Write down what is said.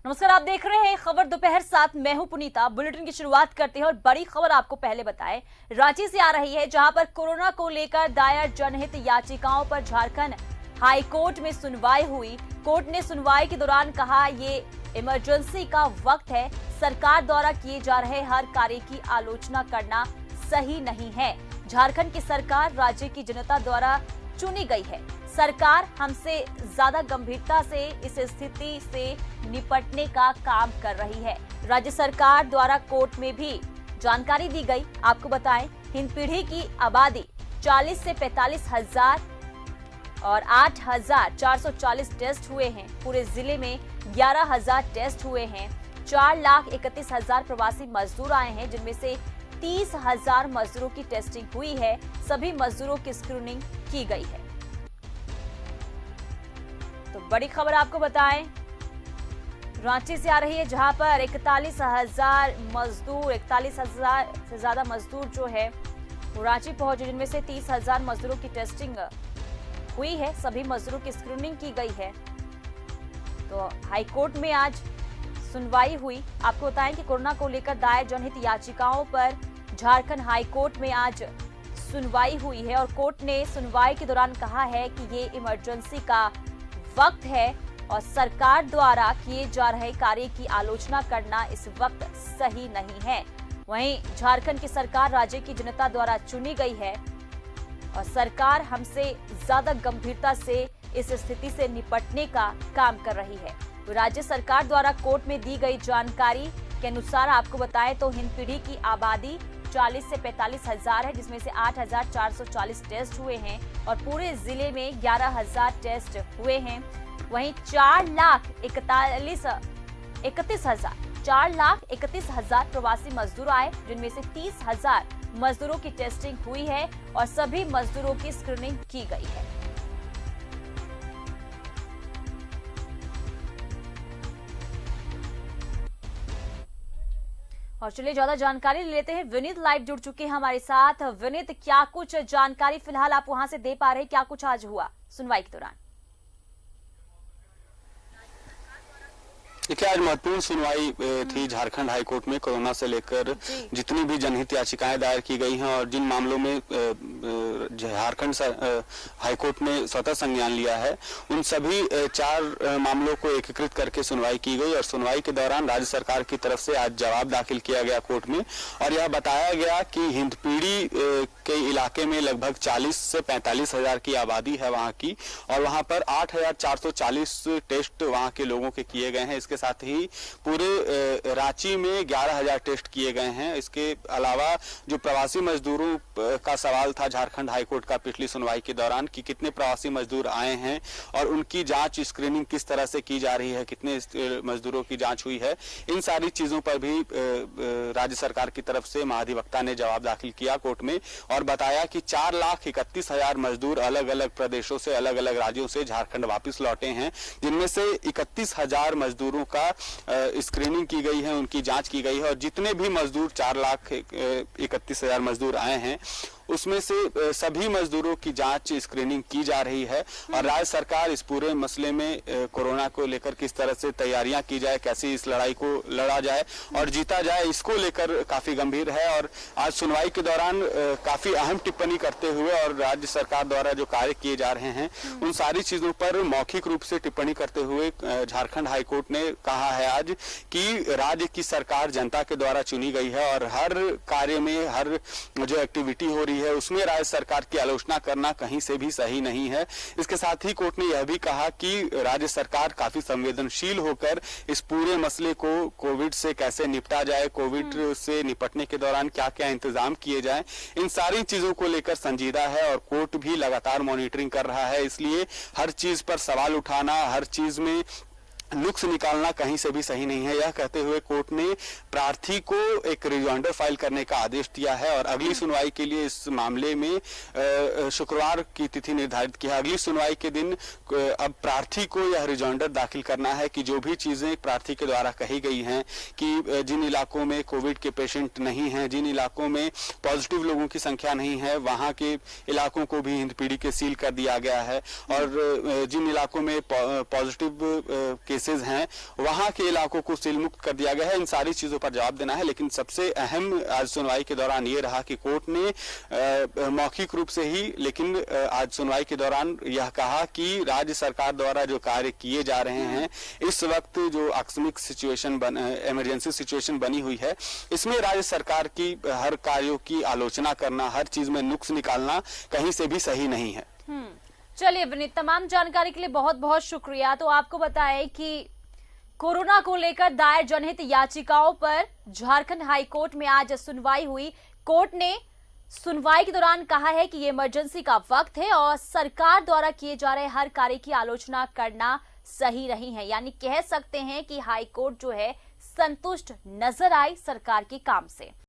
नमस्कार, आप देख रहे हैं खबर दोपहर 7। मैं हूं पुनीता। बुलेटिन की शुरुआत करते हैं और बड़ी खबर आपको पहले बताएं। रांची से आ रही है, जहां पर कोरोना को लेकर दायर जनहित याचिकाओं पर झारखंड हाई कोर्ट में सुनवाई हुई। कोर्ट ने सुनवाई के दौरान कहा, ये इमरजेंसी का वक्त है, सरकार द्वारा किए जा रहे हर कार्य की आलोचना करना सही नहीं है। झारखंड की सरकार राज्य की जनता द्वारा चुनी गई है। सरकार हमसे ज्यादा गंभीरता से इस स्थिति से निपटने का काम कर रही है। राज्य सरकार द्वारा कोर्ट में भी जानकारी दी गई। आपको बताएं, हिंदपीढ़ी की आबादी 40 से 45 हजार और 8,440 टेस्ट हुए हैं। पूरे जिले में 11,000 टेस्ट हुए हैं। 4,31,000 प्रवासी मजदूर आए हैं, जिनमें से 30,000 मजदूरों की टेस्टिंग हुई है। सभी मजदूरों की स्क्रीनिंग की गई है। तो बड़ी खबर आपको बताएं, रांची से आ रही है, जहां पर 41,000 मजदूर, 41,000 से ज्यादा मजदूर जो है वो रांची पहुंचे, जिनमें से 30,000 मजदूरों की टेस्टिंग हुई है। सभी मजदूरों की स्क्रीनिंग की गई है। तो हाईकोर्ट में आज सुनवाई हुई। आपको बताएं कि कोरोना को लेकर दायर जनहित याचिकाओं पर झारखंड हाईकोर्ट में आज सुनवाई हुई है और कोर्ट ने सुनवाई के दौरान कहा है कि ये इमरजेंसी का वक्त है और सरकार द्वारा किए जा रहे कार्य की आलोचना करना इस वक्त सही नहीं है। वहीं झारखंड की सरकार राज्य की जनता द्वारा चुनी गई है और सरकार हमसे ज्यादा गंभीरता से इस स्थिति से निपटने का काम कर रही है। तो राज्य सरकार द्वारा कोर्ट में दी गई जानकारी के अनुसार आपको बताएं तो हिंदपीढ़ी की आबादी 40 से 45 हजार है, जिसमें से 8,440 टेस्ट हुए हैं और पूरे जिले में 11,000 टेस्ट हुए हैं। वहीं 4,31,000 प्रवासी मजदूर आए, जिनमें से 30,000 मजदूरों की टेस्टिंग हुई है और सभी मजदूरों की स्क्रीनिंग की गई है। और चलिए ज्यादा जानकारी लेते हैं। विनीत लाइव जुड़ चुके हैं हमारे साथ। विनीत, क्या कुछ जानकारी फिलहाल आप वहां से दे पा रहे हैं? क्या कुछ आज हुआ सुनवाई के दौरान? देखिए, आज महत्वपूर्ण सुनवाई थी झारखंड हाईकोर्ट में। कोरोना से लेकर जितनी भी जनहित याचिकाएं दायर की गई हैं और जिन मामलों में झारखंड हाईकोर्ट ने स्वतः संज्ञान लिया है, उन सभी 4 मामलों को एकीकृत करके सुनवाई की गई। और सुनवाई के दौरान राज्य सरकार की तरफ से आज जवाब दाखिल किया गया कोर्ट में और यह बताया गया कि हिंदपीढ़ी के इलाके में लगभग 40 से 45 हजार की आबादी है वहां की, और वहां पर 8,440 टेस्ट वहां के लोगों के किए गए हैं। इसके साथ ही पूरे रांची में 11,000 टेस्ट किए गए हैं। इसके अलावा जो प्रवासी मजदूरों का सवाल था झारखंड हाईकोर्ट का पिछली सुनवाई के दौरान कि कितने प्रवासी मजदूर आए हैं और उनकी जांच स्क्रीनिंग किस तरह से की जा रही है, कितने मजदूरों की जांच हुई है, इन सारी चीजों पर भी राज्य सरकार की तरफ से महाधिवक्ता ने जवाब दाखिल किया कोर्ट में और बताया कि 4,31,000 मजदूर अलग अलग प्रदेशों से, अलग अलग राज्यों से झारखंड वापस लौटे हैं, जिनमें से 31,000 मजदूरों का स्क्रीनिंग की गई है, उनकी जांच की गई है। और जितने भी मजदूर 4,31,000 मजदूर आए हैं, उसमें से सभी मजदूरों की जांच स्क्रीनिंग की जा रही है। और राज्य सरकार इस पूरे मसले में कोरोना को लेकर किस तरह से तैयारियां की जाए, कैसे इस लड़ाई को लड़ा जाए और जीता जाए, इसको लेकर काफी गंभीर है। और आज सुनवाई के दौरान काफी अहम टिप्पणी करते हुए और राज्य सरकार द्वारा जो कार्य किए जा रहे हैं उन सारी चीजों पर मौखिक रूप से टिप्पणी करते हुए झारखंड हाईकोर्ट ने कहा है आज कि राज्य की सरकार जनता के द्वारा चुनी गई है और हर कार्य में, हर जो एक्टिविटी हो रही है उसमें राज्य सरकार की आलोचना करना कहीं से भी सही नहीं है। इसके साथ ही कोर्ट ने यह भी कहा कि राज्य सरकार काफी संवेदनशील होकर इस पूरे मसले को कोविड से कैसे निपटा जाए, कोविड से निपटने के दौरान क्या क्या इंतजाम किए जाए, इन सारी चीजों को लेकर संजीदा है और कोर्ट भी लगातार मॉनिटरिंग कर रहा है। इसलिए हर चीज पर सवाल उठाना, हर चीज में नुक्स निकालना कहीं से भी सही नहीं है। यह कहते हुए कोर्ट ने प्रार्थी को एक रिजॉइंडर फाइल करने का आदेश दिया है और अगली सुनवाई के लिए इस मामले में शुक्रवार की तिथि निर्धारित की है। अगली सुनवाई के दिन अब प्रार्थी को यह रिजॉइंडर दाखिल करना है कि जो भी चीजें प्रार्थी के द्वारा कही गई हैं कि जिन इलाकों में कोविड के पेशेंट नहीं हैं, जिन इलाकों में पॉजिटिव लोगों की संख्या नहीं है, वहां के इलाकों को भी हिंदपीढ़ी के सील कर दिया गया है और जिन इलाकों में पॉजिटिव केसेस हैं वहां के इलाकों को सील मुक्त कर दिया गया है। इन सारी चीजों पर जवाब देना है, लेकिन सबसे अहम आज सुनवाई के दौरान ये रहा कि कोर्ट ने मौखिक रूप से ही, लेकिन आज सुनवाई के दौरान यह कहा कि राज्य सरकार द्वारा जो कार्य किए जा रहे हैं, इस वक्त जो आकस्मिक सिचुएशन इमरजेंसी सिचुएशन बनी हुई है, इसमें राज्य सरकार की हर कार्यों की आलोचना करना, हर चीज में नुक्स निकालना कहीं से भी सही नहीं है। चलिए विनीत, तमाम जानकारी के लिए बहुत बहुत शुक्रिया। तो आपको बताएं कि कोरोना को लेकर दायर जनहित याचिकाओं पर झारखंड हाईकोर्ट में आज सुनवाई हुई। कोर्ट ने सुनवाई के दौरान कहा है कि ये इमरजेंसी का वक्त है और सरकार द्वारा किए जा रहे हर कार्य की आलोचना करना सही नहीं है। यानी कह सकते हैं कि हाईकोर्ट जो है संतुष्ट नजर आई सरकार के काम से।